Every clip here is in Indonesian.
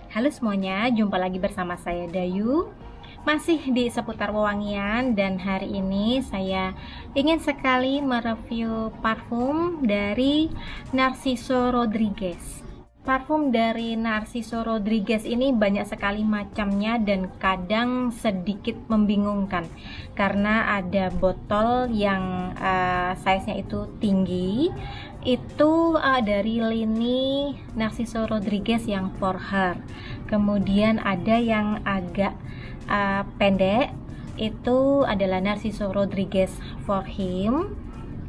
Halo semuanya, jumpa lagi bersama saya Dayu. Masih di seputar wewangian dan hari ini saya ingin sekali mereview parfum dari Narciso Rodriguez. Parfum dari Narciso Rodriguez ini banyak sekali macamnya dan kadang sedikit membingungkan karena ada botol yang size-nya itu tinggi, itu dari lini Narciso Rodriguez yang For Her. Kemudian ada yang agak pendek, itu adalah Narciso Rodriguez For Him.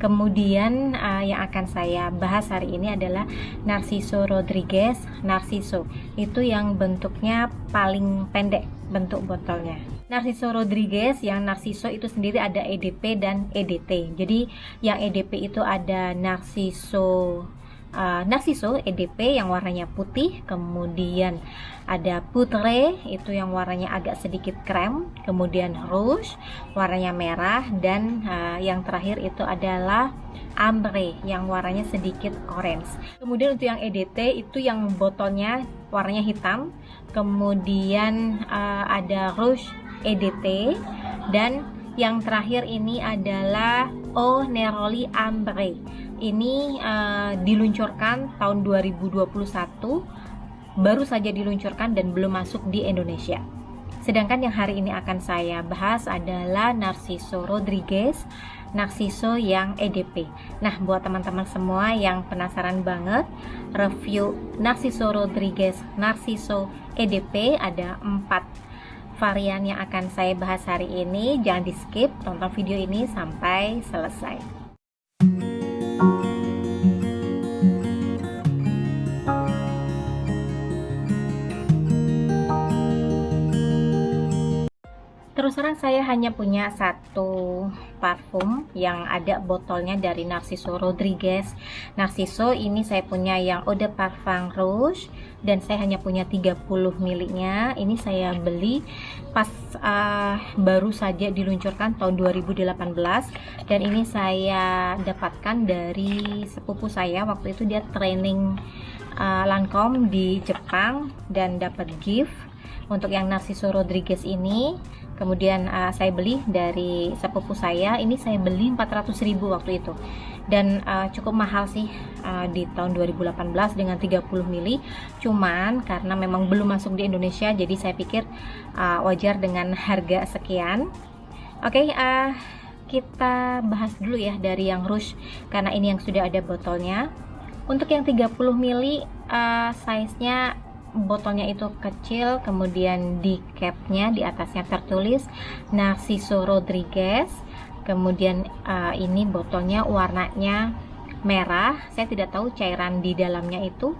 Kemudian yang akan saya bahas hari ini adalah Narciso Rodriguez Narciso. Itu yang bentuknya paling pendek bentuk botolnya. Narciso Rodriguez yang Narciso itu sendiri ada EDP dan EDT. Jadi yang EDP itu ada Narciso EDP yang warnanya putih, kemudian ada Poutre itu yang warnanya agak sedikit krem, kemudian Rouge warnanya merah, dan yang terakhir itu adalah Ambre yang warnanya sedikit orange. Kemudian untuk yang EDT itu yang botolnya warnanya hitam, kemudian ada Rouge EDT, dan yang terakhir ini adalah Eau Neroli Ambre. Ini diluncurkan tahun 2021, baru saja diluncurkan dan belum masuk di Indonesia. Sedangkan yang hari ini akan saya bahas adalah Narciso Rodriguez Narciso yang EDP. Nah, buat teman-teman semua yang penasaran banget review Narciso Rodriguez Narciso EDP, ada 4 varian yang akan saya bahas hari ini. Jangan di skip, tonton video ini sampai selesai. Terus terang saya hanya punya satu parfum yang ada botolnya dari Narciso Rodriguez Narciso. Ini saya punya yang Eau de Parfum Rouge dan saya hanya punya 30 ml nya. Ini saya beli pas baru saja diluncurkan tahun 2018, dan ini saya dapatkan dari sepupu saya. Waktu itu dia training Lancome di Jepang dan dapat gift untuk yang Narciso Rodriguez ini. Kemudian saya beli dari sepupu saya. Ini saya beli 400.000 waktu itu, dan cukup mahal sih di tahun 2018 dengan 30 ml. Cuman karena memang belum masuk di Indonesia, jadi saya pikir wajar dengan harga sekian. Oke, kita bahas dulu ya dari yang Rouge karena ini yang sudah ada botolnya. Untuk yang 30 ml size-nya, botolnya itu kecil, kemudian di capnya di atasnya tertulis Narciso Rodriguez. Kemudian ini botolnya warnanya merah. Saya tidak tahu cairan di dalamnya itu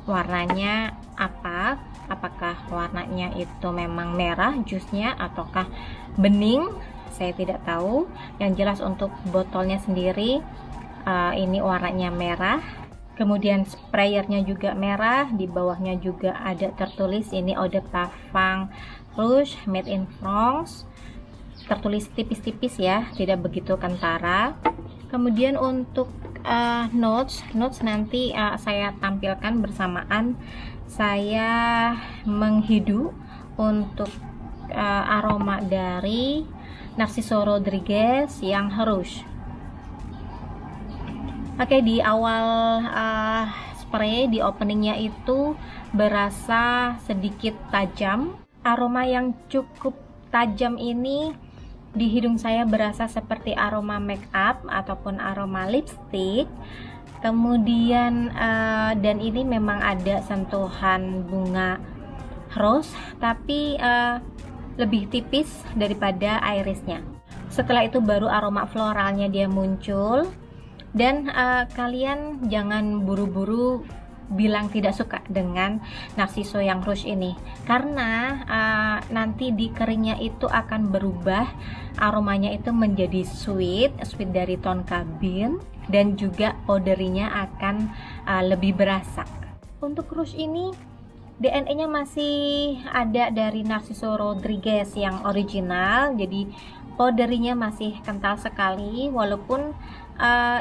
warnanya apa, apakah warnanya itu memang merah jusnya ataukah bening, saya tidak tahu. Yang jelas untuk botolnya sendiri ini warnanya merah. Kemudian sprayernya juga merah, di bawahnya juga ada tertulis ini Eau de Parfum Rouge Made in France. Tertulis tipis-tipis ya, tidak begitu kentara. Kemudian untuk notes nanti saya tampilkan bersamaan saya menghidu untuk aroma dari Narciso Rodriguez yang Rouge. Oke, di awal spray di openingnya itu berasa sedikit tajam. Aroma yang cukup tajam ini di hidung saya berasa seperti aroma make up ataupun aroma lipstick. Kemudian dan ini memang ada sentuhan bunga rose, tapi lebih tipis daripada irisnya. Setelah itu baru aroma floralnya dia muncul. Dan kalian jangan buru-buru bilang tidak suka dengan Narciso yang Rouge ini, karena nanti di keringnya itu akan berubah aromanya itu menjadi sweet dari tonka bean, dan juga powderinya akan lebih berasa. Untuk Rouge ini DNA-nya masih ada dari Narciso Rodriguez yang original, jadi powderinya masih kental sekali, walaupun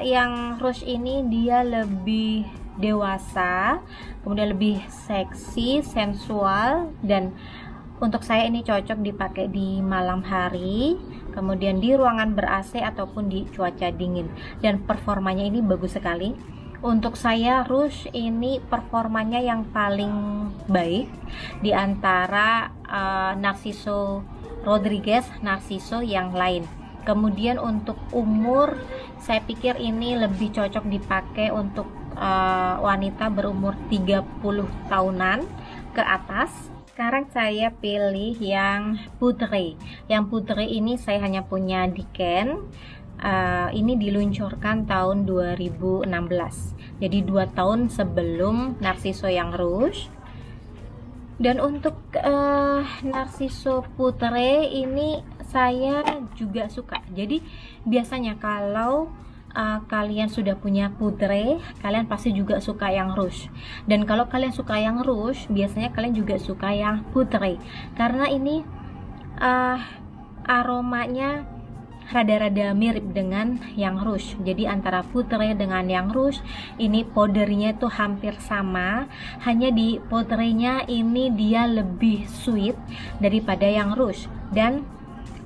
yang Rouge ini dia lebih dewasa, kemudian lebih seksi, sensual, dan untuk saya ini cocok dipakai di malam hari, kemudian di ruangan ber-AC ataupun di cuaca dingin, dan performanya ini bagus sekali. Untuk saya Rouge ini performanya yang paling baik di antara Narciso Rodriguez Narciso yang lain. Kemudian untuk umur, saya pikir ini lebih cocok dipakai untuk wanita berumur 30 tahunan ke atas. Sekarang saya pilih yang Poudre. Yang Poudre ini saya hanya punya di Ken. Ini diluncurkan tahun 2016. Jadi 2 tahun sebelum Narciso yang Rouge. Dan untuk Narciso Poudre ini saya juga suka. Jadi biasanya kalau kalian sudah punya Poudre, kalian pasti juga suka yang Rouge. Dan kalau kalian suka yang Rouge, biasanya kalian juga suka yang Poudre, karena ini aromanya rada-rada mirip dengan yang Rouge. Jadi antara Poudre dengan yang Rouge, ini powdernya itu hampir sama, hanya di Poudre-nya ini dia lebih sweet daripada yang Rouge dan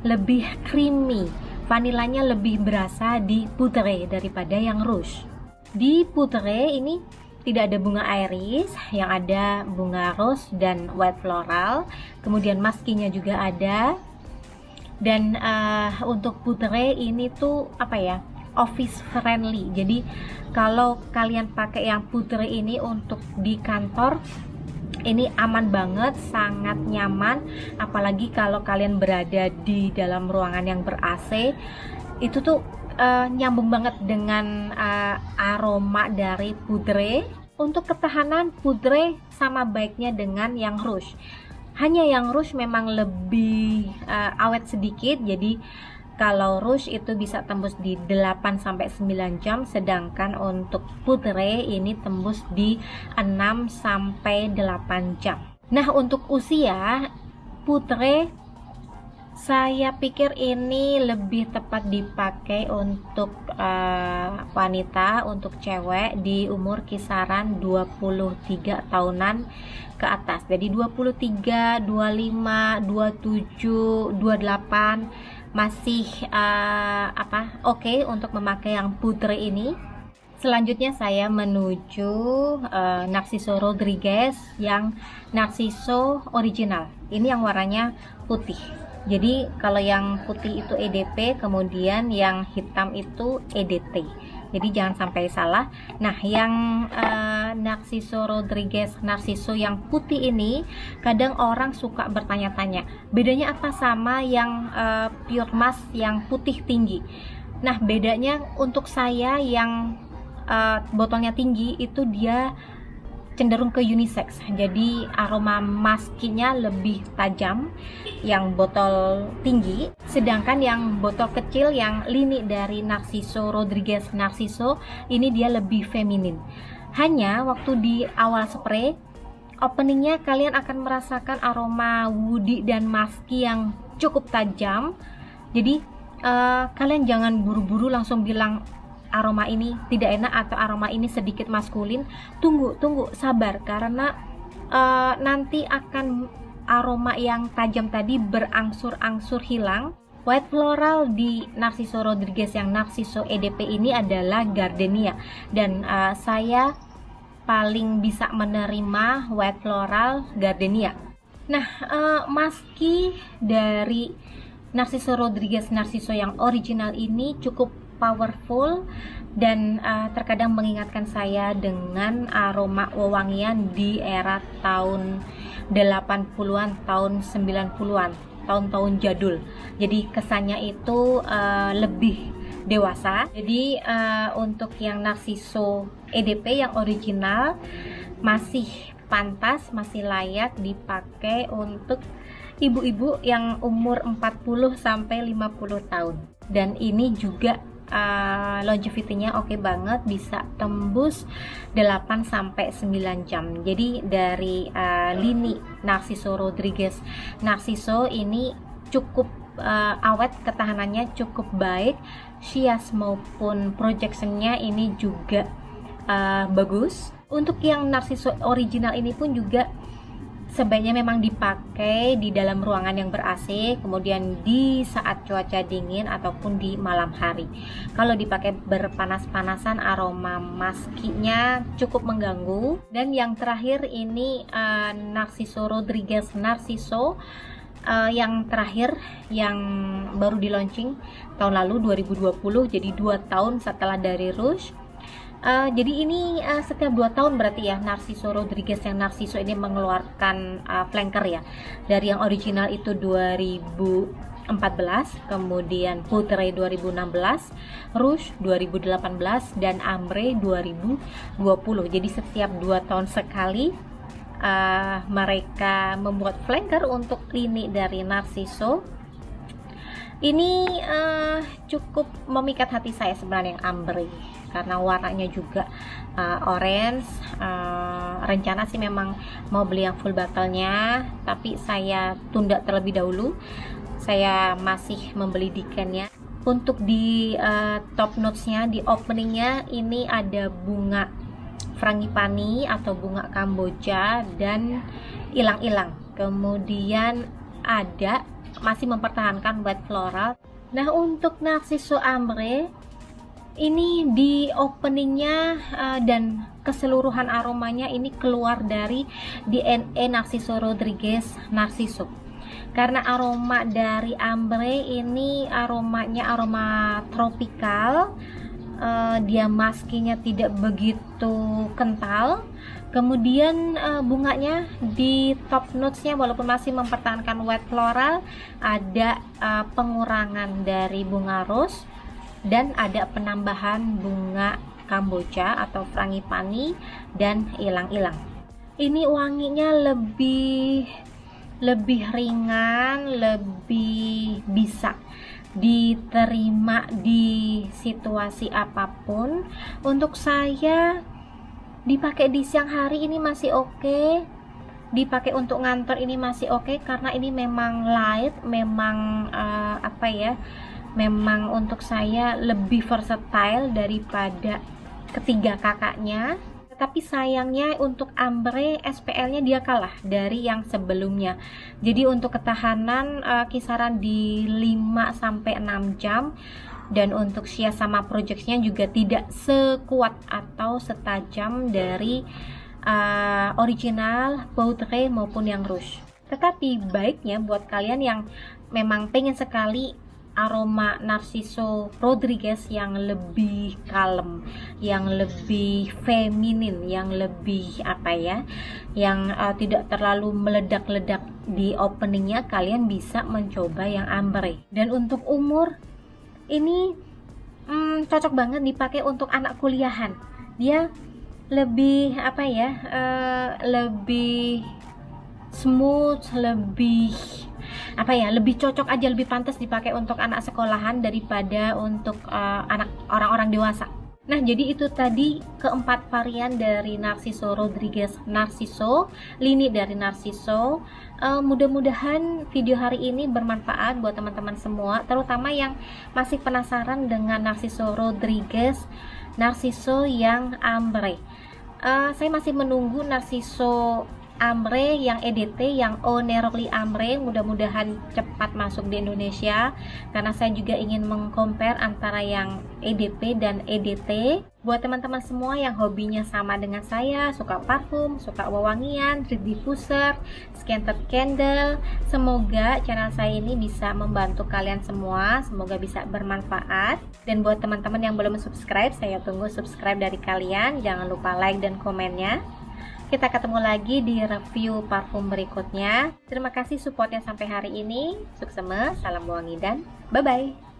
lebih creamy. Vanilanya lebih berasa di Poudre daripada yang Rouge. Di Poudre ini tidak ada bunga iris, yang ada bunga rose dan white floral. Kemudian maskinya juga ada. Dan untuk Poudre ini tuh apa ya, office friendly. Jadi kalau kalian pakai yang Poudre ini untuk di kantor, ini aman banget, sangat nyaman. Apalagi kalau kalian berada di dalam ruangan yang ber-AC, itu tuh nyambung banget dengan aroma dari Poudre. Untuk ketahanan, Poudre sama baiknya dengan yang Rouge. Hanya yang Rouge memang lebih awet sedikit. Jadi kalau Rouge itu bisa tembus di 8-9 jam, sedangkan untuk Poudre ini tembus di 6-8 jam. Nah, untuk usia, Poudre saya pikir ini lebih tepat dipakai untuk wanita, untuk cewek di umur kisaran 23 tahunan ke atas. Jadi 23, 25, 27, 28 masih oke untuk memakai yang Poudre ini. Selanjutnya saya menuju Narciso Rodriguez yang Narciso original. Ini yang warnanya putih. Jadi kalau yang putih itu EDP, kemudian yang hitam itu EDT. Jadi jangan sampai salah. Nah, yang Narciso Rodriguez Narciso yang putih ini, kadang orang suka bertanya-tanya, bedanya apa sama yang Pure Mask yang putih tinggi. Nah, bedanya untuk saya yang botolnya tinggi itu dia cenderung ke unisex. Jadi aroma maskinya lebih tajam yang botol tinggi, sedangkan yang botol kecil yang lini dari Narciso Rodriguez Narciso ini dia lebih feminin. Hanya waktu di awal spray openingnya kalian akan merasakan aroma woody dan musky yang cukup tajam. Jadi kalian jangan buru-buru langsung bilang aroma ini tidak enak atau aroma ini sedikit maskulin. Tunggu, sabar, karena nanti akan aroma yang tajam tadi berangsur-angsur hilang. White floral di Narciso Rodriguez yang Narciso EDP ini adalah gardenia, dan saya paling bisa menerima white floral gardenia. Nah, maski dari Narciso Rodriguez Narciso yang original ini cukup powerful dan terkadang mengingatkan saya dengan aroma wewangian di era tahun 80-an, tahun 90-an, tahun-tahun jadul. Jadi kesannya itu lebih dewasa. Jadi untuk yang Narciso EDP yang original masih pantas, masih layak dipakai untuk ibu-ibu yang umur 40 sampai 50 tahun. Dan ini juga longevity-nya oke banget, bisa tembus 8 sampai 9 jam. Jadi dari lini Narciso Rodriguez Narciso ini cukup awet, ketahanannya cukup baik, shias maupun projectionnya ini juga bagus. Untuk yang Narciso original ini pun juga sebaiknya memang dipakai di dalam ruangan yang ber-AC, kemudian di saat cuaca dingin ataupun di malam hari. Kalau dipakai berpanas-panasan, aroma maskinya cukup mengganggu. Dan yang terakhir ini Narciso Rodriguez Narciso yang terakhir, yang baru di launching tahun lalu 2020, jadi 2 tahun setelah dari Rouge. Jadi ini setiap 2 tahun berarti ya Narciso Rodriguez yang Narciso ini mengeluarkan flanker ya. Dari yang original itu 2014, kemudian Poutre 2016, Rouge 2018, dan Ambre 2020. Jadi setiap 2 tahun sekali mereka membuat flanker untuk lini dari Narciso. Ini cukup memikat hati saya sebenarnya yang Ambre, karena warnanya juga orange. Rencana sih memang mau beli yang full bottle-nya, tapi saya tunda terlebih dahulu. Saya masih membeli decannya. Untuk di top notes-nya, di opening-nya ini ada bunga frangipani atau bunga Kamboja dan ilang-ilang. Kemudian ada masih mempertahankan white floral. Nah, untuk Narciso Ambre ini di openingnya dan keseluruhan aromanya ini keluar dari DNA Narciso Rodriguez Narciso. Karena aroma dari Ambre ini aromanya aroma tropikal, dia maskinya tidak begitu kental. Kemudian bunganya di top notesnya walaupun masih mempertahankan white floral, ada pengurangan dari bunga rose dan ada penambahan bunga Kamboja atau frangipani dan ilang-ilang. Ini wanginya lebih ringan, lebih bisa diterima di situasi apapun. Untuk saya dipakai di siang hari ini masih oke, dipakai untuk ngantor ini masih oke, karena ini memang light, memang memang untuk saya lebih versatile daripada ketiga kakaknya. Tapi sayangnya untuk Ambre SPL-nya dia kalah dari yang sebelumnya. Jadi untuk ketahanan kisaran di 5-6 jam. Dan untuk Shea sama Projects-nya juga tidak sekuat atau setajam dari original, Poutre maupun yang Rouge. Tetapi baiknya buat kalian yang memang pengen sekali aroma Narciso Rodriguez yang lebih kalem, yang lebih feminin, yang lebih yang tidak terlalu meledak-ledak di openingnya, kalian bisa mencoba yang Ambre. Dan untuk umur ini cocok banget dipakai untuk anak kuliahan. Dia lebih lebih smooth, lebih lebih cocok aja, lebih pantas dipakai untuk anak sekolahan daripada untuk anak orang-orang dewasa. Nah, jadi itu tadi keempat varian dari Narciso Rodriguez Narciso, lini dari Narciso. Mudah-mudahan video hari ini bermanfaat buat teman-teman semua, terutama yang masih penasaran dengan Narciso Rodriguez Narciso yang Ambre. Saya masih menunggu Narciso Ambre yang EDT, yang Eau Neroli Ambre, mudah-mudahan cepat masuk di Indonesia, karena saya juga ingin mengcompare antara yang EDP dan EDT. Buat teman-teman semua yang hobinya sama dengan saya, suka parfum, suka wewangian, treat diffuser, scented candle, semoga channel saya ini bisa membantu kalian semua, semoga bisa bermanfaat. Dan buat teman-teman yang belum subscribe, saya tunggu subscribe dari kalian, jangan lupa like dan komennya. Kita ketemu lagi di review parfum berikutnya. Terima kasih supportnya sampai hari ini. Sukses, salam wangi, dan bye-bye.